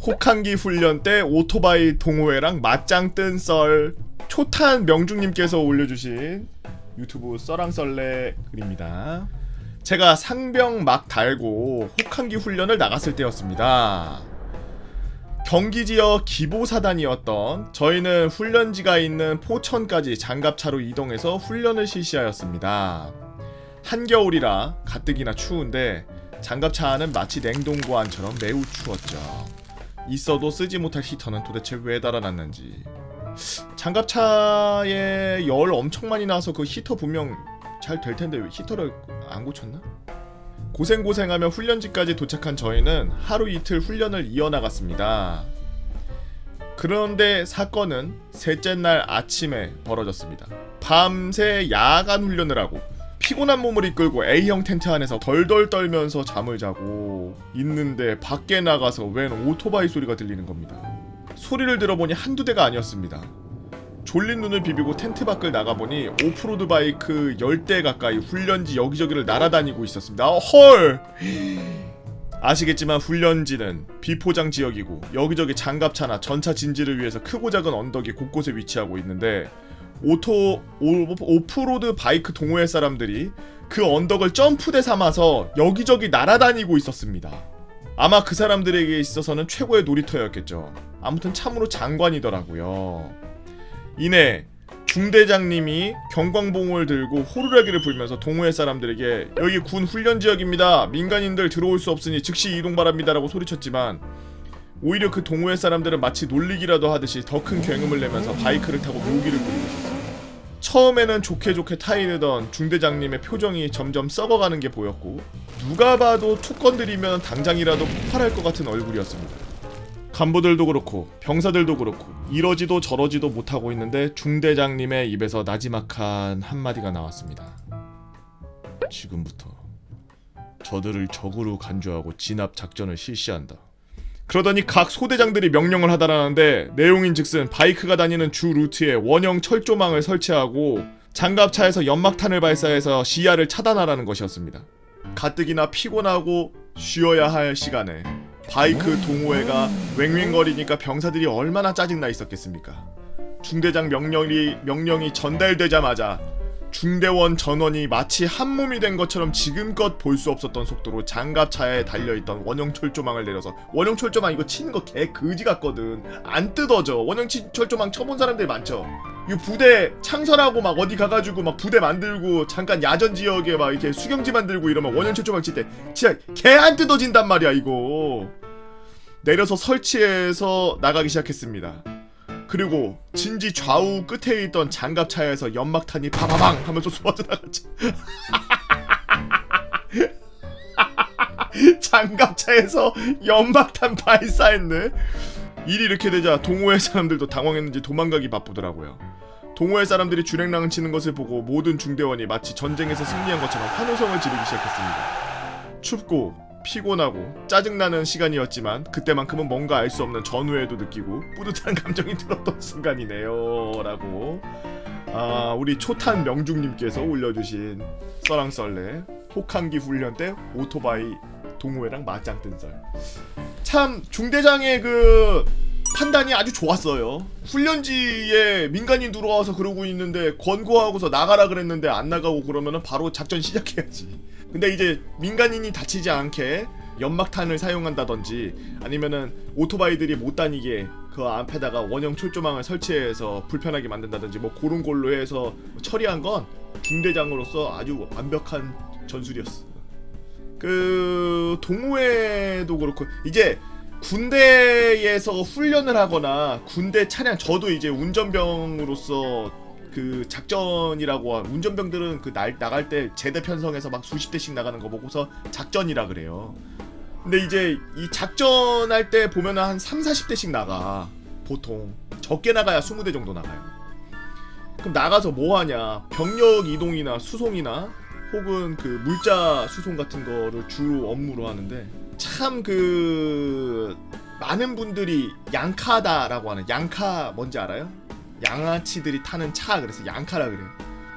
혹한기 훈련 때 오토바이 동호회랑 맞짱 뜬 썰. 초탄 명중님께서 올려주신 유튜브 썰랑썰레 글입니다. 제가 상병 막 달고 혹한기 훈련을 나갔을 때였습니다. 경기 지역 기보사단이었던 저희는 훈련지가 있는 포천까지 장갑차로 이동해서 훈련을 실시하였습니다. 한겨울이라 가뜩이나 추운데 장갑차 안은 마치 냉동고 안처럼 매우 추웠죠. 있어도 쓰지 못할 히터는 도대체 왜 달아놨는지. 장갑차에 열 엄청 많이 나와서 그 히터 분명 잘 될 텐데 왜 히터를 안 고쳤나? 고생고생하며 훈련지까지 도착한 저희는 하루 이틀 훈련을 이어나갔습니다. 그런데 사건은 셋째 날 아침에 벌어졌습니다. 밤새 야간 훈련을 하고 피곤한 몸을 이끌고 A형 텐트 안에서 덜덜 떨면서 잠을 자고 있는데 밖에 나가서 웬 오토바이 소리가 들리는 겁니다. 소리를 들어보니 한두 대가 아니었습니다. 졸린 눈을 비비고 텐트 밖을 나가보니 오프로드 바이크 10대 가까이 훈련지 여기저기를 날아다니고 있었습니다. 헐! 아시겠지만 훈련지는 비포장 지역이고 여기저기 장갑차나 전차 진지를 위해서 크고 작은 언덕이 곳곳에 위치하고 있는데 오프로드 바이크 동호회 사람들이 그 언덕을 점프대 삼아서 여기저기 날아다니고 있었습니다. 아마 그 사람들에게 있어서는 최고의 놀이터였겠죠. 아무튼 참으로 장관이더라고요. 이내 중대장님이 경광봉을 들고 호루라기를 불면서 동호회 사람들에게 여기 군 훈련지역입니다. 민간인들 들어올 수 없으니 즉시 이동 바랍니다 라고 소리쳤지만 오히려 그 동호회 사람들은 마치 놀리기라도 하듯이 더 큰 굉음을 내면서 바이크를 타고 묘기를 부리고 있었어요. 처음에는 좋게 타이르던 중대장님의 표정이 점점 썩어가는 게 보였고 누가 봐도 툭 건드리면 당장이라도 폭발할 것 같은 얼굴이었습니다. 간부들도 그렇고 병사들도 그렇고 이러지도 저러지도 못하고 있는데 중대장님의 입에서 나지막한 한마디가 나왔습니다. 지금부터 저들을 적으로 간주하고 진압 작전을 실시한다. 그러더니 각 소대장들이 명령을 하다라는데 내용인즉슨 바이크가 다니는 주 루트에 원형 철조망을 설치하고 장갑차에서 연막탄을 발사해서 시야를 차단하라는 것이었습니다. 가뜩이나 피곤하고 쉬어야 할 시간에 바이크 동호회가 왱왱거리니까 병사들이 얼마나 짜증나 있었겠습니까? 중대장 명령이 전달되자마자 중대원 전원이 마치 한몸이 된 것처럼 지금껏 볼 수 없었던 속도로 장갑차에 달려있던 원형 철조망을 내려서 원형 철조망 이거 치는 거 개 그지 같거든. 안 뜯어져. 원형 철조망 쳐본 사람들 많죠. 이 부대 창설하고 막 어디 가가지고 막 부대 만들고 잠깐 야전 지역에 막 이렇게 수경지 만들고 이러면 원형 철조망 칠 때 진짜 개 안 뜯어진단 말이야 이거. 내려서 설치해서 나가기 시작했습니다. 그리고 진지 좌우 끝에 있던 장갑차에서 연막탄이 파바방 하면서 쏟아져 나갔죠. 장갑차에서 연막탄 발사했네. 일이 이렇게 되자 동호회 사람들도 당황했는지 도망가기 바쁘더라고요. 동호회 사람들이 주랭랑을 치는 것을 보고 모든 중대원이 마치 전쟁에서 승리한 것처럼 환호성을 지르기 시작했습니다. 춥고 피곤하고 짜증나는 시간이었지만 그때만큼은 뭔가 알 수 없는 전후회도 느끼고 뿌듯한 감정이 들었던 순간이네요 라고 우리 초탄 명중님께서 올려주신 썰랑썰레 혹한기 훈련 때 오토바이 동호회랑 맞짱 뜬 썰. 참 중대장의 그 판단이 아주 좋았어요. 훈련지에 민간인 들어와서 그러고 있는데 권고하고서 나가라 그랬는데 안 나가고 그러면은 바로 작전 시작해야지. 근데 이제 민간인이 다치지 않게 연막탄을 사용한다든지 아니면은 오토바이들이 못 다니게 그 앞에다가 원형 철조망을 설치해서 불편하게 만든다든지 뭐 그런 걸로 해서 처리한 건 중대장으로서 아주 완벽한 전술이었어. 그 동호회도 그렇고 이제 군대에서 훈련을 하거나 군대 차량 저도 이제 운전병으로서 그 작전이라고 운전병들은 그 나갈 때 제대 편성해서 막 수십 대씩 나가는 거 보고서 작전이라 그래요. 근데 이제 이 작전할 때 보면은 한 30-40대씩 나가. 보통 적게 나가야 20대 정도 나가요. 그럼 나가서 뭐 하냐? 병력 이동이나 수송이나 혹은 그 물자 수송 같은 거를 주로 업무로 하는데 참 그 많은 분들이 양카다라고 하는 양카 뭔지 알아요? 양아치들이 타는 차 그래서 양카라 그래요.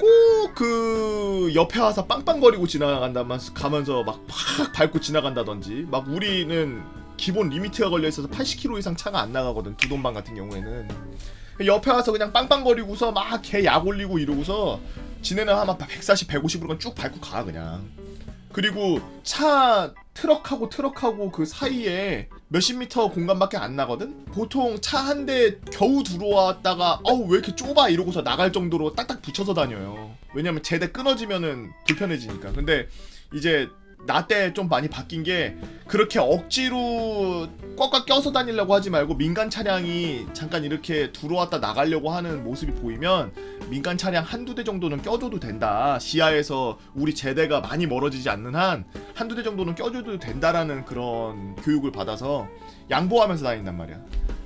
꼭 쭉 그 옆에 와서 빵빵거리고 지나간다면서 가면서 막 팍 밟고 지나간다든지 막 우리는 기본 리미트가 걸려 있어서 80km 이상 차가 안 나가거든. 두돈방 같은 경우에는 옆에 와서 그냥 빵빵거리고서 막 개 약 올리고 이러고서 지네는 아마 140, 150으로 쭉 밟고 가 그냥. 그리고 차 트럭하고 그 사이에 몇십 미터 공간밖에 안 나거든? 보통 차 한 대 겨우 들어왔다가 어우 왜 이렇게 좁아 이러고서 나갈 정도로 딱딱 붙여서 다녀요. 왜냐면 제대 끊어지면은 불편해지니까. 근데 이제 나 때 좀 많이 바뀐 게 그렇게 억지로 꽉꽉 껴서 다니려고 하지 말고 민간 차량이 잠깐 이렇게 들어왔다 나가려고 하는 모습이 보이면 민간 차량 한두 대 정도는 껴줘도 된다. 시야에서 우리 제대가 많이 멀어지지 않는 한 한두 대 정도는 껴줘도 된다라는 그런 교육을 받아서 양보하면서 다닌단 말이야.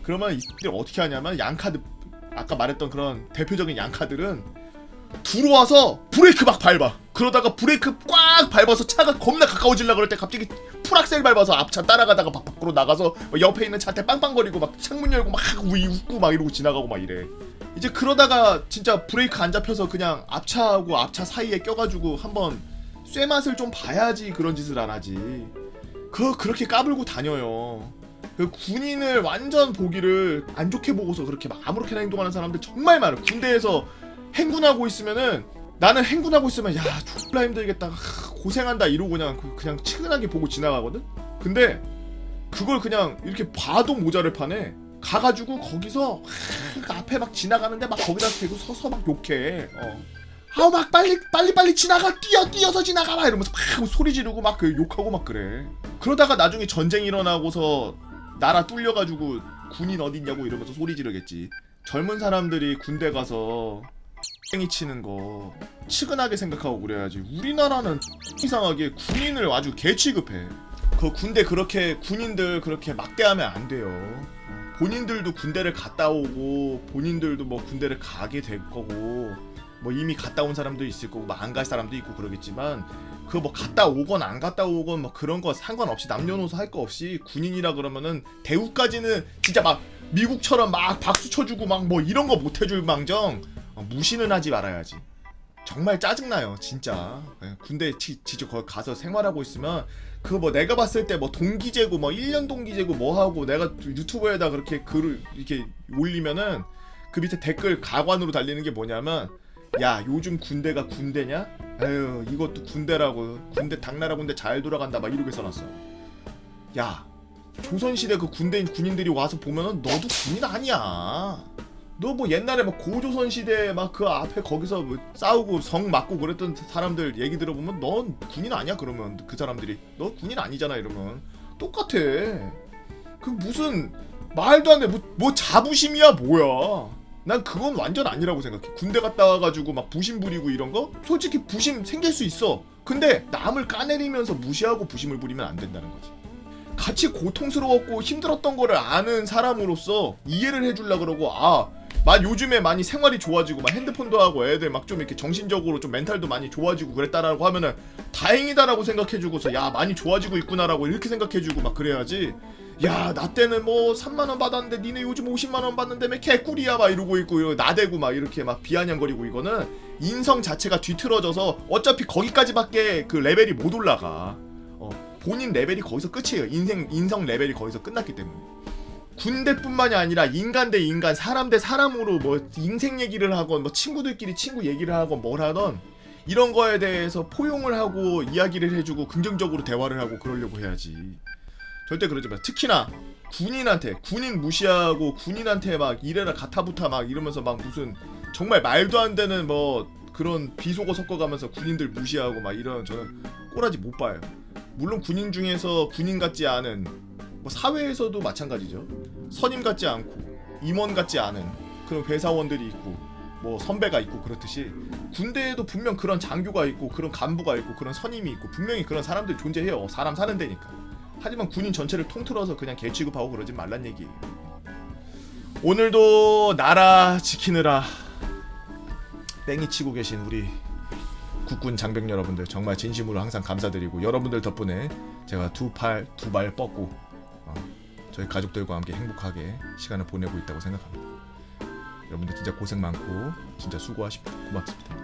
그러면 이들 어떻게 하냐면 양카드 아까 말했던 그런 대표적인 양카들은 들어와서 브레이크 막 밟아. 그러다가 브레이크 꽉 밟아서 차가 겁나 가까워지려고 그럴 때 갑자기 풀악셀 밟아서 앞차 따라가다가 밖으로 나가서 옆에 있는 차한테 빵빵거리고 막 창문 열고 막 웃고 막 이러고 지나가고 막 이래. 이제 그러다가 진짜 브레이크 안 잡혀서 그냥 앞차하고 앞차 사이에 껴가지고 한번 쇠맛을 좀 봐야지 그런 짓을 안 하지. 그렇게 까불고 다녀요. 그 군인을 완전 보기를 안 좋게 보고서 그렇게 막 아무렇게나 행동하는 사람들 정말 많아. 군대에서 행군하고 있으면은 나는 행군하고 있으면 야 졸라 힘들겠다 고생한다 이러고 그냥 측은하게 보고 지나가거든. 근데 그걸 그냥 이렇게 봐도 모자를 파네. 가가지고 거기서 그 앞에 막 지나가는데 막 거기다 대고 서서 막 욕해. 아우 막 빨리 지나가 뛰어서 지나가 막 이러면서 막 소리 지르고 막 그 욕하고 막 그래. 그러다가 나중에 전쟁 일어나고서 나라 뚫려가지고 군인 어딨냐고 이러면서 소리 지르겠지. 젊은 사람들이 군대 가서 땡이 치는 거 측은하게 생각하고 그래야지. 우리나라는 이상하게 군인을 아주 개 취급해. 그 군대 그렇게 군인들 그렇게 막대하면 안 돼요. 본인들도 군대를 갔다 오고 본인들도 뭐 군대를 가게 될 거고 뭐 이미 갔다 온 사람도 있을 거고 뭐 안 갈 사람도 있고 그러겠지만 그 뭐 갔다 오건 안 갔다 오건 뭐 그런 거 상관없이 남녀노소 할 거 없이 군인이라 그러면은 대우까지는 진짜 막 미국처럼 막 박수 쳐주고 막 뭐 이런 거 못 해줄 망정 무시는 하지 말아야지. 정말 짜증나요 진짜. 군대 진짜 거기 가서 생활하고 있으면 그거 뭐 내가 봤을 때 뭐 동기제고 뭐 1년 동기제고 뭐 하고 내가 유튜브에다 그렇게 글을 이렇게 올리면은 그 밑에 댓글 가관으로 달리는 게 뭐냐면 야 요즘 군대가 군대냐? 에휴 이것도 군대라고. 군대 당나라 군대 잘 돌아간다 막 이렇게 써놨어. 야 조선시대 그 군대인 군인들이 와서 보면은 너도 군인 아니야. 너 뭐 옛날에 막 고조선 시대 막 그 앞에 거기서 뭐 싸우고 성 맞고 그랬던 사람들 얘기 들어보면 넌 군인 아니야. 그러면 그 사람들이 너 군인 아니잖아 이러면 똑같아. 그 무슨 말도 안 돼. 뭐 자부심이야 뭐야. 난 그건 완전 아니라고 생각해. 군대 갔다 와가지고 막 부심 부리고 이런 거 솔직히 부심 생길 수 있어. 근데 남을 까내리면서 무시하고 부심을 부리면 안 된다는 거지. 같이 고통스러웠고 힘들었던 거를 아는 사람으로서 이해를 해주려고 그러고 요즘에 많이 생활이 좋아지고 막 핸드폰도 하고 애들 막 좀 이렇게 정신적으로 좀 멘탈도 많이 좋아지고 그랬다라고 하면은 다행이다라고 생각해주고서 야 많이 좋아지고 있구나라고 이렇게 생각해주고 막 그래야지. 야 나 때는 뭐 3만원 받았는데 니네 요즘 50만원 받는다며 개꿀이야 막 이러고 있고 나대고 막 이렇게 막 비아냥거리고 이거는 인성 자체가 뒤틀어져서 어차피 거기까지밖에 그 레벨이 못 올라가. 본인 레벨이 거기서 끝이에요. 인성 레벨이 거기서 끝났기 때문에. 군대뿐만이 아니라 인간 대 인간, 사람 대 사람으로 뭐 인생 얘기를 하건 뭐 친구들끼리 친구 얘기를 하건 뭘 하던 이런 거에 대해서 포용을 하고 이야기를 해주고 긍정적으로 대화를 하고 그러려고 해야지. 절대 그러지 마. 특히나 군인한테 군인 무시하고 군인한테 막 이래라 가타부타 막 이러면서 막 무슨 정말 말도 안 되는 뭐 그런 비속어 섞어가면서 군인들 무시하고 막 이런 저는 꼬라지 못 봐요. 물론 군인 중에서 군인 같지 않은 뭐 사회에서도 마찬가지죠. 선임 같지 않고 임원 같지 않은 그런 회사원들이 있고 뭐 선배가 있고 그렇듯이 군대에도 분명 그런 장교가 있고 그런 간부가 있고 그런 선임이 있고 분명히 그런 사람들이 존재해요. 사람 사는 데니까. 하지만 군인 전체를 통틀어서 그냥 개 취급하고 그러지 말란 얘기예요. 오늘도 나라 지키느라 땡이 치고 계신 우리 국군 장병 여러분들 정말 진심으로 항상 감사드리고 여러분들 덕분에 제가 두 발 뻗고 저희 가족들과 함께 행복하게 시간을 보내고 있다고 생각합니다. 여러분들 진짜 고생 많고 진짜 수고하십니다. 고맙습니다.